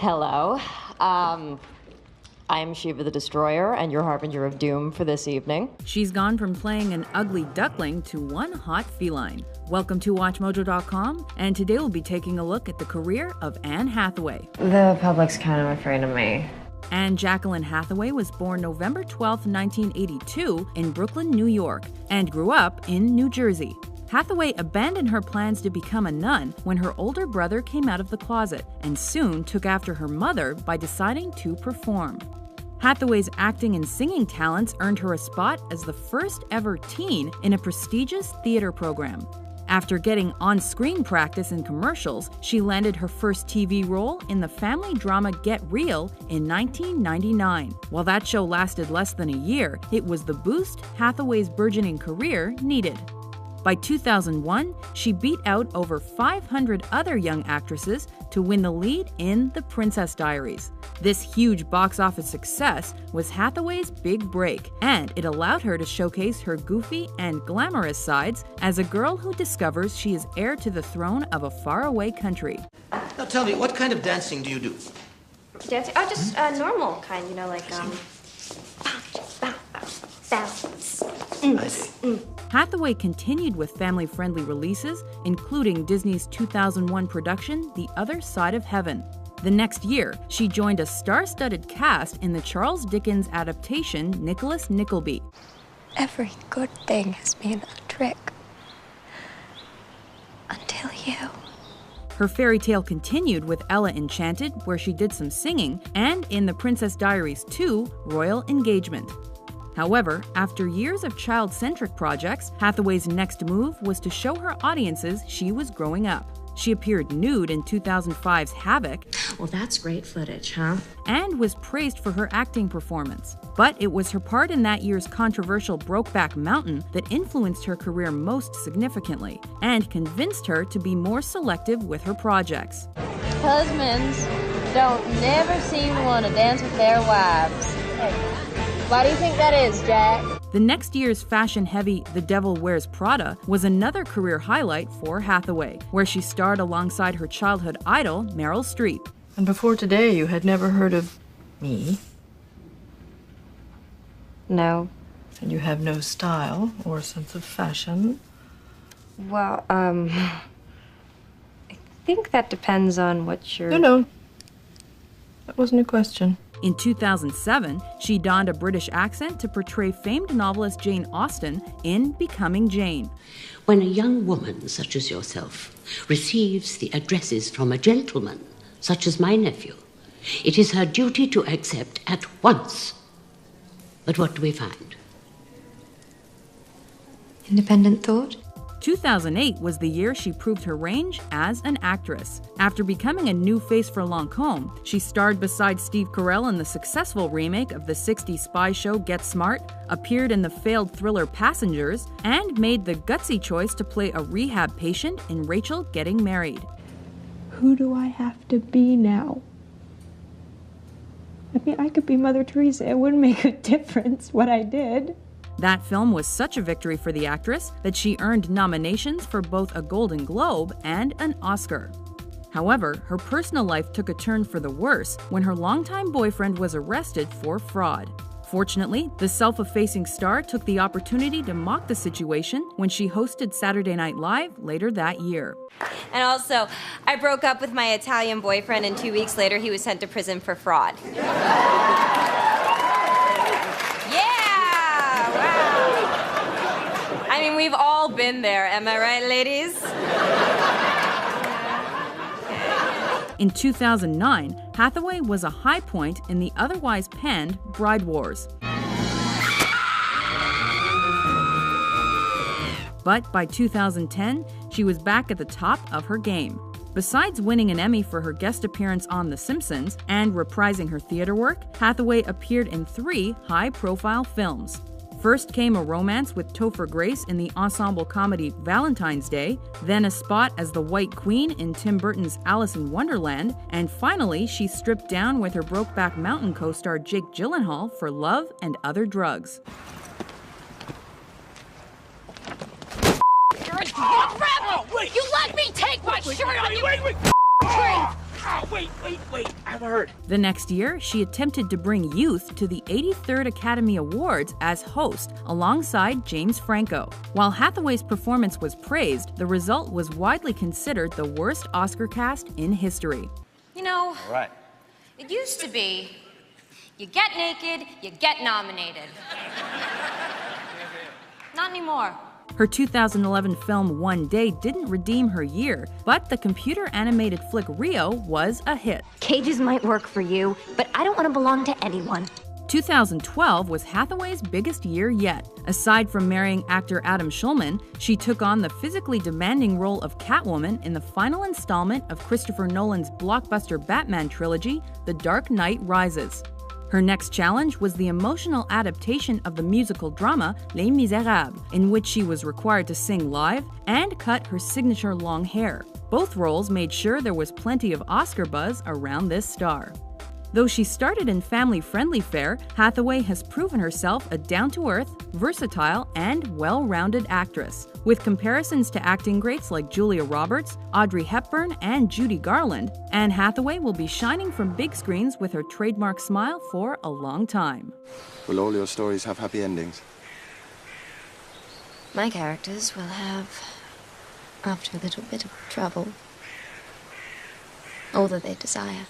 Hello. I'm Shiva the Destroyer, and your harbinger of doom for this evening. She's gone from playing an ugly duckling to one hot feline. Welcome to WatchMojo.com, and today we'll be taking a look at the career of Anne Hathaway. The public's kind of afraid of me. Anne Jacqueline Hathaway was born November 12, 1982 in Brooklyn, New York, and grew up in New Jersey. Hathaway abandoned her plans to become a nun when her older brother came out of the closet and soon took after her mother by deciding to perform. Hathaway's acting and singing talents earned her a spot as the first ever teen in a prestigious theater program. After getting on-screen practice in commercials, she landed her first TV role in the family drama Get Real in 1999. While that show lasted less than a year, it was the boost Hathaway's burgeoning career needed. By 2001, she beat out over 500 other young actresses to win the lead in The Princess Diaries. This huge box office success was Hathaway's big break, and it allowed her to showcase her goofy and glamorous sides as a girl who discovers she is heir to the throne of a faraway country. Now tell me, what kind of dancing do you do? Dancing? Oh, just normal kind, you know, like, bounce. I see. Hathaway continued with family-friendly releases, including Disney's 2001 production, The Other Side of Heaven. The next year, she joined a star-studded cast in the Charles Dickens adaptation Nicholas Nickleby. Every good thing has been a trick. Until you. Her fairy tale continued with Ella Enchanted, where she did some singing, and in The Princess Diaries 2, Royal Engagement. However, after years of child-centric projects, Hathaway's next move was to show her audiences she was growing up. She appeared nude in 2005's Havoc. Well, that's great footage, huh? And was praised for her acting performance. But it was her part in that year's controversial Brokeback Mountain that influenced her career most significantly and convinced her to be more selective with her projects. Husbands don't never seem to want to dance with their wives. Why do you think that is, Jack? The next year's fashion-heavy The Devil Wears Prada was another career highlight for Hathaway, where she starred alongside her childhood idol, Meryl Streep. And before today, you had never heard of me? No. And you have no style or sense of fashion? Well, I think that depends on what you're... No. That wasn't a question. In 2007, she donned a British accent to portray famed novelist Jane Austen in Becoming Jane. When a young woman such as yourself receives the addresses from a gentleman such as my nephew, it is her duty to accept at once. But what do we find? Independent thought? 2008 was the year she proved her range as an actress. After becoming a new face for Lancôme, she starred beside Steve Carell in the successful remake of the 60s spy show Get Smart, appeared in the failed thriller Passengers, and made the gutsy choice to play a rehab patient in Rachel Getting Married. Who do I have to be now? I mean, I could be Mother Teresa. It wouldn't make a difference what I did. That film was such a victory for the actress that she earned nominations for both a Golden Globe and an Oscar. However, her personal life took a turn for the worse when her longtime boyfriend was arrested for fraud. Fortunately, the self-effacing star took the opportunity to mock the situation when she hosted Saturday Night Live later that year. And also, I broke up with my Italian boyfriend, and 2 weeks later he was sent to prison for fraud. I mean, we've all been there, am I right, ladies? In 2009, Hathaway was a high point in the otherwise panned Bride Wars. But by 2010, she was back at the top of her game. Besides winning an Emmy for her guest appearance on The Simpsons and reprising her theater work, Hathaway appeared in 3 high-profile films. First came a romance with Topher Grace in the ensemble comedy Valentine's Day, then a spot as the White Queen in Tim Burton's Alice in Wonderland, and finally she stripped down with her Brokeback Mountain co-star Jake Gyllenhaal for Love and Other Drugs. You're a crap! You let me take my shirt on you! Wait! Oh, wait, I'm hurt. The next year, she attempted to bring youth to the 83rd Academy Awards as host alongside James Franco. While Hathaway's performance was praised, the result was widely considered the worst Oscar cast in history. You know, All right. it used to be, you get naked, you get nominated. Not anymore. Her 2011 film One Day didn't redeem her year, but the computer-animated flick Rio was a hit. Cages might work for you, but I don't want to belong to anyone. 2012 was Hathaway's biggest year yet. Aside from marrying actor Adam Schulman, she took on the physically demanding role of Catwoman in the final installment of Christopher Nolan's blockbuster Batman trilogy, The Dark Knight Rises. Her next challenge was the emotional adaptation of the musical drama Les Misérables, in which she was required to sing live and cut her signature long hair. Both roles made sure there was plenty of Oscar buzz around this star. Though she started in family-friendly fare, Hathaway has proven herself a down-to-earth, versatile, and well-rounded actress. With comparisons to acting greats like Julia Roberts, Audrey Hepburn, and Judy Garland, Anne Hathaway will be shining from big screens with her trademark smile for a long time. Will all your stories have happy endings? My characters will have, after a little bit of trouble, all that they desire.